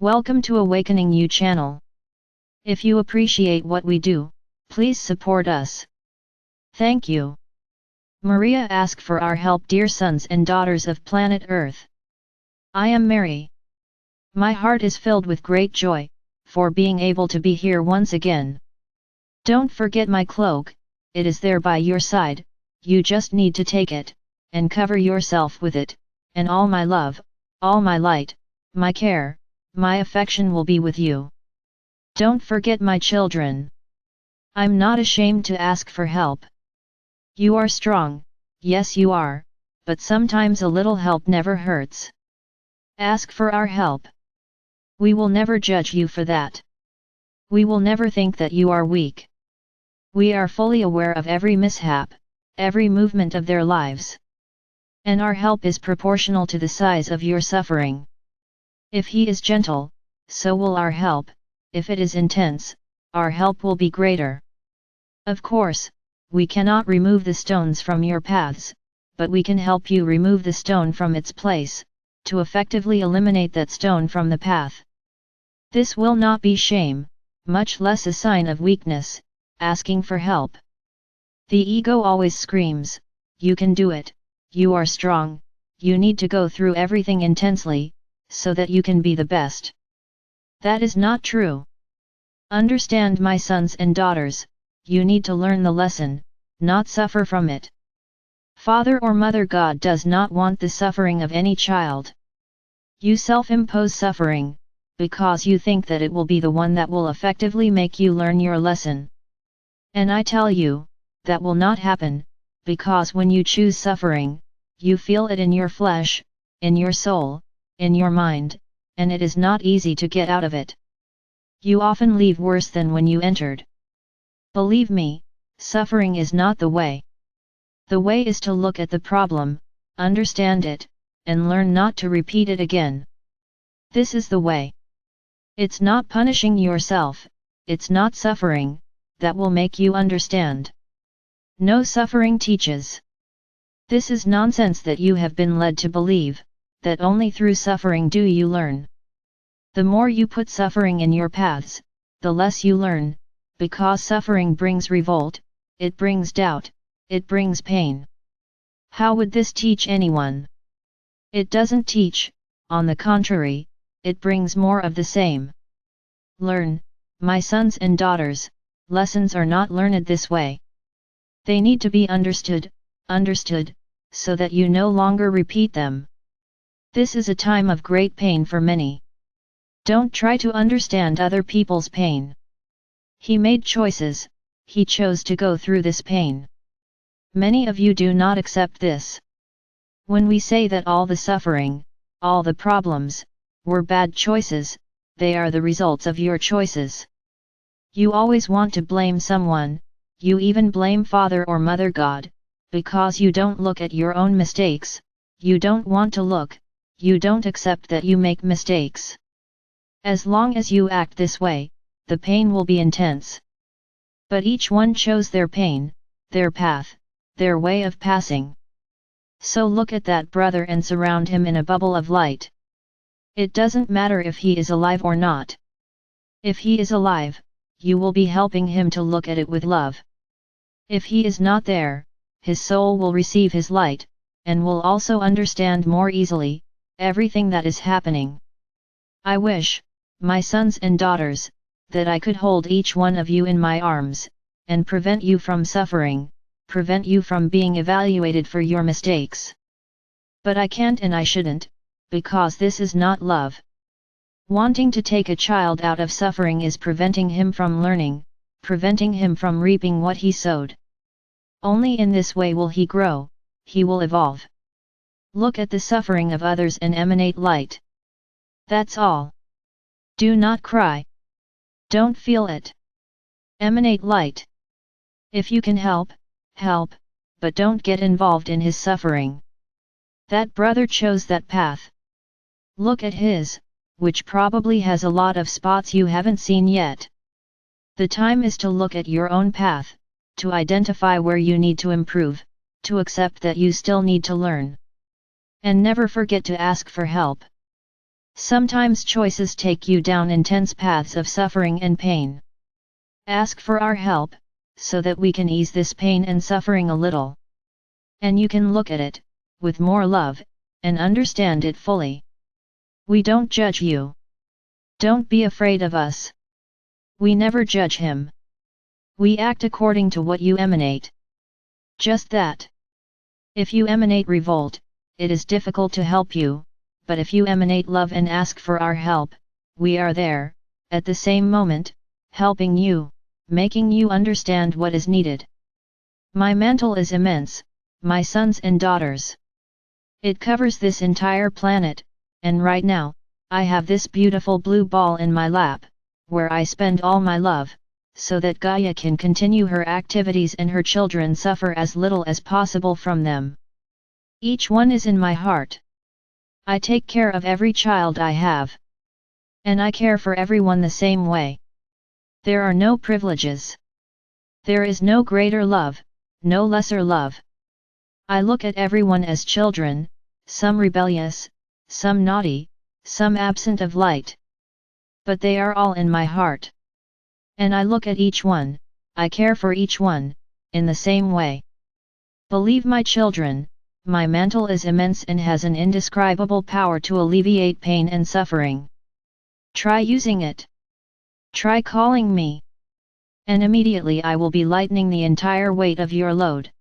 Welcome to Awakening You channel. If you appreciate what we do, please support us. Thank you. Maria ask for our help, dear sons and daughters of planet Earth. I am Mary. My heart is filled with great joy, for being able to be here once again. Don't forget my cloak, it is there by your side, you just need to take it, and cover yourself with it, and all my love, all my light, my care, my affection will be with you. Don't forget my children. I'm not ashamed to ask for help. You are strong, yes you are, but sometimes a little help never hurts. Ask for our help. We will never judge you for that. We will never think that you are weak. We are fully aware of every mishap, every movement of their lives. And our help is proportional to the size of your suffering. If he is gentle, so will our help, if it is intense, our help will be greater. Of course, we cannot remove the stones from your paths, but we can help you remove the stone from its place, to effectively eliminate that stone from the path. This will not be shame, much less a sign of weakness, asking for help. The ego always screams, you can do it, you are strong, you need to go through everything intensely, so that you can be the best. That is not true. Understand, my sons and daughters, you need to learn the lesson, not suffer from it. Father or Mother God does not want the suffering of any child. You self-impose suffering, because you think that it will be the one that will effectively make you learn your lesson. And I tell you, that will not happen, because when you choose suffering, you feel it in your flesh, in your soul, in your mind, and it is not easy to get out of it. You often leave worse than when you entered. Believe me, suffering is not the way. The way is to look at the problem, understand it, and learn not to repeat it again. This is the way. It's not punishing yourself, it's not suffering, that will make you understand. No suffering teaches. This is nonsense that you have been led to believe, that only through suffering do you learn. The more you put suffering in your paths, the less you learn, because suffering brings revolt, it brings doubt, it brings pain. How would this teach anyone? It doesn't teach, on the contrary, it brings more of the same. Learn, my sons and daughters, lessons are not learned this way. They need to be understood, so that you no longer repeat them. This is a time of great pain for many. Don't try to understand other people's pain. He made choices, he chose to go through this pain. Many of you do not accept this. When we say that all the suffering, all the problems, were bad choices, they are the results of your choices. You always want to blame someone, you even blame Father or Mother God, because you don't look at your own mistakes, you don't want to look, you don't accept that you make mistakes. As long as you act this way, the pain will be intense. But each one chose their pain, their path, their way of passing. So look at that brother and surround him in a bubble of light. It doesn't matter if he is alive or not. If he is alive, you will be helping him to look at it with love. If he is not there, his soul will receive his light, and will also understand more easily everything that is happening. I wish, my sons and daughters, that I could hold each one of you in my arms, and prevent you from suffering, prevent you from being evaluated for your mistakes. But I can't and I shouldn't, because this is not love. Wanting to take a child out of suffering is preventing him from learning, preventing him from reaping what he sowed. Only in this way will he grow, he will evolve. Look at the suffering of others and emanate light. That's all. Do not cry. Don't feel it. Emanate light. If you can help, help, but don't get involved in his suffering. That brother chose that path. Look at his, which probably has a lot of spots you haven't seen yet. The time is to look at your own path, to identify where you need to improve, to accept that you still need to learn. And never forget to ask for help. Sometimes choices take you down intense paths of suffering and pain. Ask for our help, so that we can ease this pain and suffering a little. And you can look at it, with more love, and understand it fully. We don't judge you. Don't be afraid of us. We never judge him. We act according to what you emanate. Just that. If you emanate revolt, it is difficult to help you, but if you emanate love and ask for our help, we are there, at the same moment, helping you, making you understand what is needed. My mantle is immense, my sons and daughters. It covers this entire planet, and right now, I have this beautiful blue ball in my lap, where I spend all my love, so that Gaia can continue her activities and her children suffer as little as possible from them. Each one is in my heart. I take care of every child I have. And I care for everyone the same way. There are no privileges. There is no greater love, no lesser love. I look at everyone as children, some rebellious, some naughty, some absent of light. But they are all in my heart. And I look at each one, I care for each one, in the same way. Believe my children, my mantle is immense and has an indescribable power to alleviate pain and suffering. Try using it. Try calling me. And immediately I will be lightening the entire weight of your load.